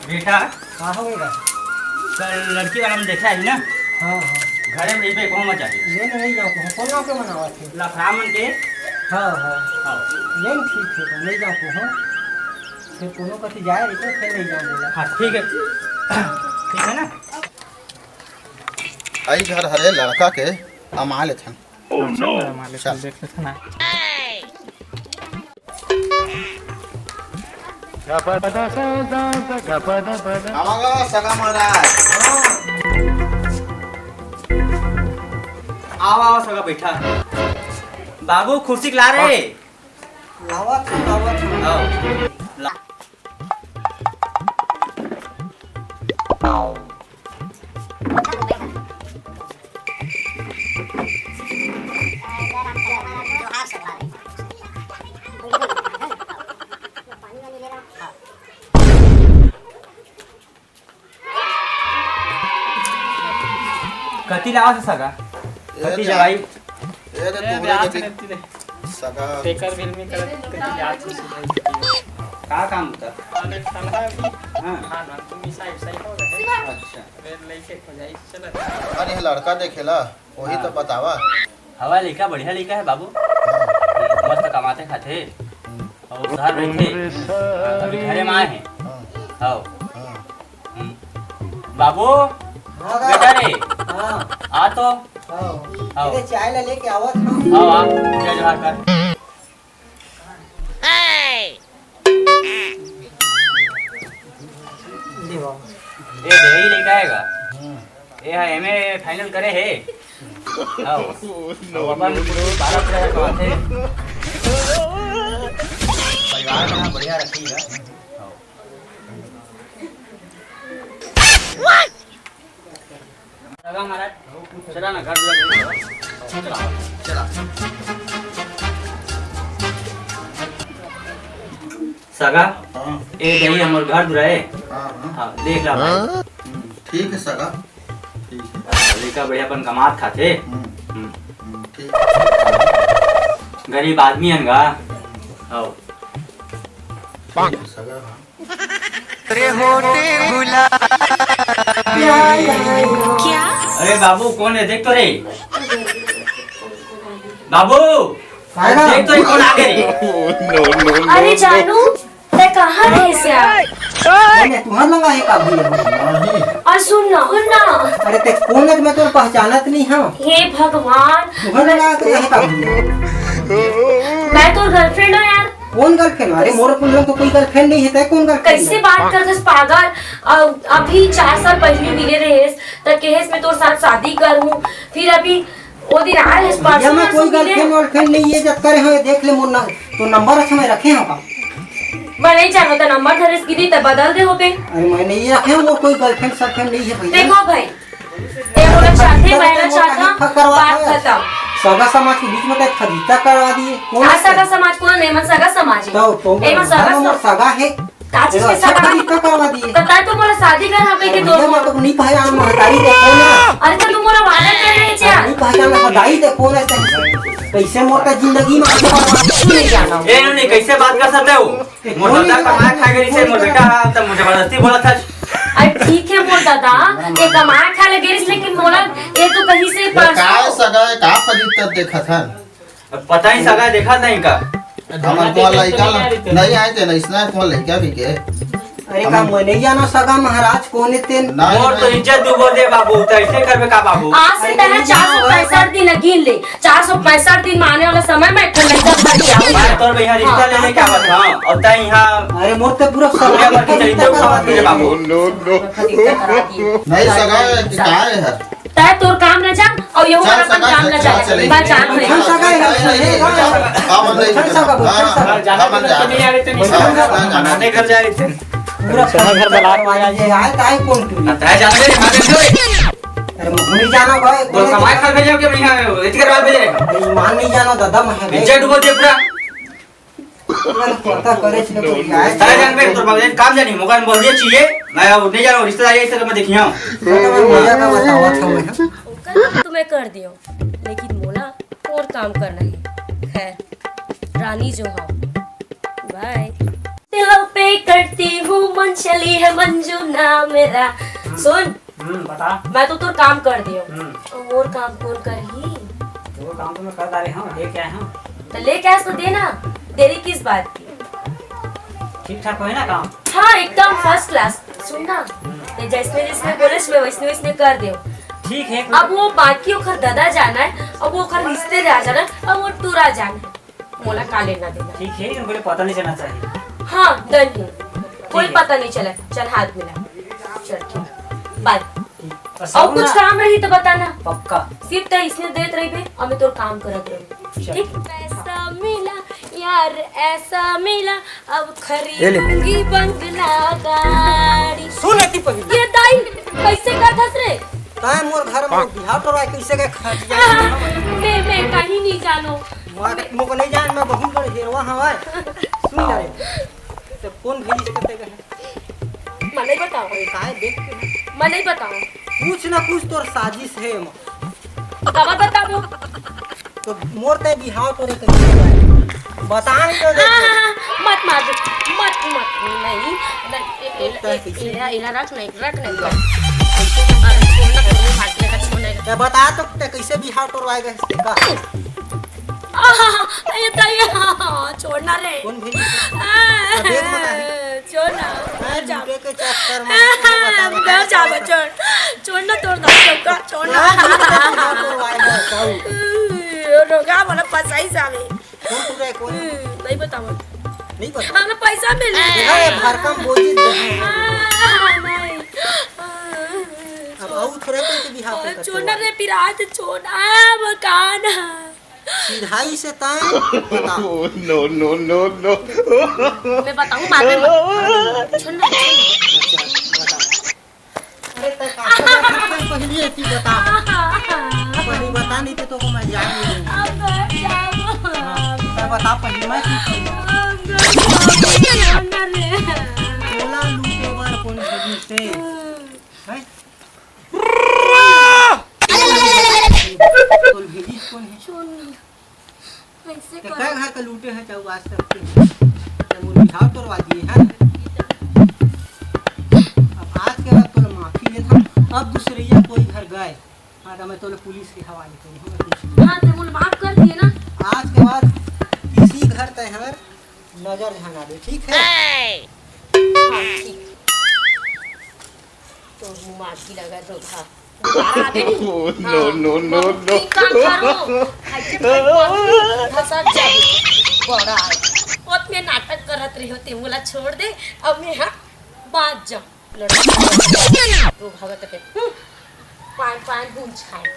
बेटा हाँ हो बेटा। कल लड़की वाला में देखा है ना। हाँ हाँ घरे में रही कौन मचा के ले नहीं जाओ कौन गाँव के मनावा थे। लफड़ा मन के। हाँ हाँ हाँ ले ठीक है तो नहीं जाओ को फिर कोनो कति जाए तो फिर नहीं जाओ बोला। हाँ ठीक है ठीक है ना। आई घर हरे लड़का के अमा लेथन। चल देख लेते ना। आवागा सगा महाराज। आओ आओ सगा बैठा। बाबू कुर्सी ला रे। लावा था आओ ला। कति लावा से सगा कति जवाई ये तो तुमरे के सगा पेकर बिल में करत याद से का काम होता। अरे तनहा हाँ हां ना तुम साइड साइड हो रहे अच्छा फिर लेके हो जाई चल। अरे ये लड़का देखेला वही तो बतावा। हवा लड़का बढ़िया लड़का है बाबू। मस्त कमाते खाते और शहर में थे अभी घरे में आए हैं। आओ बाबू बेटा रे हाँ आ तो हाँ ये चाय ला लेके आवत हूँ। आओ आ जय जवाहर कर। ये यही लेके आएगा। ये है एमए फाइनल करे है। आओ अपन 12 कमाते परिवार का बढ़िया रखिएगा। सगा महाराज चला ना घर चला चला। सगा ए दही हमर घर दुराए। हाँ देख ला भाई। ठीक है सगा ठीक है। लड़का बढ़ियापन कमात खाते। ठीक गरीब आदमी हनगा। आओ सगा अरे बाबू कौन है देख तो रे। बाबू देख तो ये कौन आ गए। अरे जानू मैं कहाँ रहे श्याम। तुम्हारा लगा है का भैया। नहीं और सुन ना अरे ते कौन है मैं तो पहचानत नहीं हूँ। हे भगवान तुम्हारा लगा है का भैया। मैं तो गर्लफ्रेंड हूँ यार। कौन गर्लफ्रेंड अरे मोर कुंडल तो कोई गर्लफ्रेंड नहीं है ते कौन गर्लफ्रेंड। कैसे बात करतस पागल। अभी 4 साल पहले मिले रहे त केस में तोर साथ शादी करूँ फिर अभी वो दिन आ रहे भैया मैं कोई गर्लफ्रेंड वर्लफ्रेंड नहीं है जब करे हो देख ले मोर तो नंबर अच्छा मैं रखे हो का। मैं नहीं जानता नंबर धरेस की दी तब बदल दे होते। अरे मैं नहीं रखे हूँ मोर कोई गर्लफ्रेंड सर्लफ्रेंड नहीं है भैया। देखो भाई ये बोला चाहते मैं ना चाहता बात खत्म। सगा समाज के बीच में तो फजीता करवा दिए। कौन आज सगा समाज को नहीं मन सगा समाज है। तो एमन मोर सगा है काची के अच्छा सगा फजीता करवा दिए। बता तो बोला शादी कर हमें के दो। भैया मैं तो नहीं पहचान महतारी देखो ना। अरे तो तुम मोरा वादा कर रहे थे नहीं पहचान महतारी देखो ना कैसे मोर का जिंदगी में नहीं जाना। ए नहीं कैसे बात कर सकते हो। मोर दादा कमाया खा गई से मोर बेटा तब मुझे जबरदस्ती बोला था। अरे ठीक है मोर दादा ये कमाए खा ले गिरिस लेकिन मोला ये तो कहीं से का सगा का फजीता देखा था। पता ही सगा देखा नहीं का। हमर को लड़का नहीं आए थे नहीं इसने कौन लड़का भी के। अरे का मैं नहीं जाना सगा महाराज कौन है तेन। मोर तो इज्जत डूबो दे बाबू तो ऐसे करबे का बाबू। आज से पहले 465 दिन गिन ले 465 दिन में आने वाला समय में ठंडा भर के आऊंगा। मैं तोर भैया रिश्ता लेने के आवत हां और तै यहां अरे मोर तो पूरा पूरा बात चली तो खावा दे बाबू। नहीं सगा कि का है। तय तोर काम न जा और यहू अपन काम न जा बात जान हम है। सगा है हम नहीं जाने घर जा रहे थे। पूरा घर बना माया जे आए ताई कौन तू। तै जाने रे मारे छोरे। अरे नहीं जाना भाई तो कमाई खा भेजो के बढ़िया इतने करवा भेजे रे। ईमान नहीं जाना दादा मैं इज्जत डूबो दे पूरा। पता करे छे कोई आए तारा जान पे तोर बाबू काम जानी मोबाइल बोल दिए चाहिए मैं नहीं जानो रिश्तेदारी ऐसे मैं देखियो। मजा का बतावा था मैं तुम्हें कर दियो लेकिन मोला और काम करना है। खैर रानी जो हाँ बाय। दिलों पे करती हूँ मंशली है मंजू नाम मेरा। सुन बता। मैं तो तोर काम कर दियो हम्म। और काम कौन करही? वो काम तो मैं कर डाले हूँ, लेके आए हूँ। तो ले कैश तो देना, देरी किस बात की? ठीक ठाक है ना काम? हाँ एकदम फर्स्ट क्लास। सुन ना, ये जैसने जिसने बोले वैसने वैसने कर दियो। ठीक है। अब वो बाकी ओखर दादा जाना है, अब वो ओखर रिश्तेदार जाना है, अब वो टूरा जाना है। मोला का लेना देना। ठीक है, लेकिन मुझे पता नहीं चलना चाहिए। हाँ डन है, कोई है। पता नहीं चला। चल हाथ मिला। चल ठीक, बाय। ठीक। और कुछ काम रही तो बताना। पक्का। सिर्फ तो इसने देत रही बे, अब मैं तो काम करत रही। चल। ठीक। ऐसा मिला यार, ऐसा मिला, अब खरीदूंगी बंगला गाड़ी। सुन अति पगली ये दाई कैसे का धस रे? ताए मोर घर में बिहार तो राय कैसे के खर्च जाए। मैं कहीं नहीं जानो। मोको नहीं जान, मैं बहुत बड़े हेरवा हवाय। सुन जा रे, तो कौन भेजिस करते गए? मैं नहीं बताऊं, काहे देख के मैं नहीं बताऊं। कुछ ना कुछ तोर साजिश है म कब बताबो? तो मोर ते बिहार तो रे कैसे जाए बता नहीं तो देख। मत मार दे, मत नहीं एला एला रख नहीं ते बता तो ते कैसे बिहार तोड़वाए गए इसके का ये ताई छोड़ना रे। कौन भेजी? देख छोड़ना मैं झूठे के चक्कर में बता जा बच्चन, छोड़ना तोड़ना चौका छोड़ना तोड़वाए गए काऊ रोगा वाला फसाई जावे। कौन तोड़े कौन नहीं बताऊं, नहीं पता। हमें पैसा मिले। देखा भरकम बोझी नहीं अब आउ थोड़े कैसे बिहार पे छोड़ना रे पिरात, छोड़ना मकान सीधाई से ताए बता। No, no, no, no. मैं बताऊं बाद में। छोड़ना बता। अरे ते का पहले ऐसी बता, पहले बता नहीं तो को मैं जान नहीं दूंगा। मैं बता पहले मैं बोला लूटे बार कौन भेजी से है तो भेजी कौन है? ते कई घर के लूटे हैं चाहे आज तक ते मोर बिहार तोड़वा दिए हैं। अब आज के बाद तो माफी लेता, अब दूसरिया कोई घर गए हाँ तो मैं तो पुलिस के हवाले करी। हां ते मुल माफ कर दिए ना। आज के बाद किसी घर ते हर नजर ध्यान दे, ठीक है? हां ठीक। तो मुंह मार की लगा तो था दोबारा आगे नहीं। No, no, no, no. काम करो खाइए फसा जाबे बड़ा ओत में नाटक करत रही होते मुला छोड़ दे। अब मैं हां बात जा लड़का तो भगत के पान पान भूल छाए।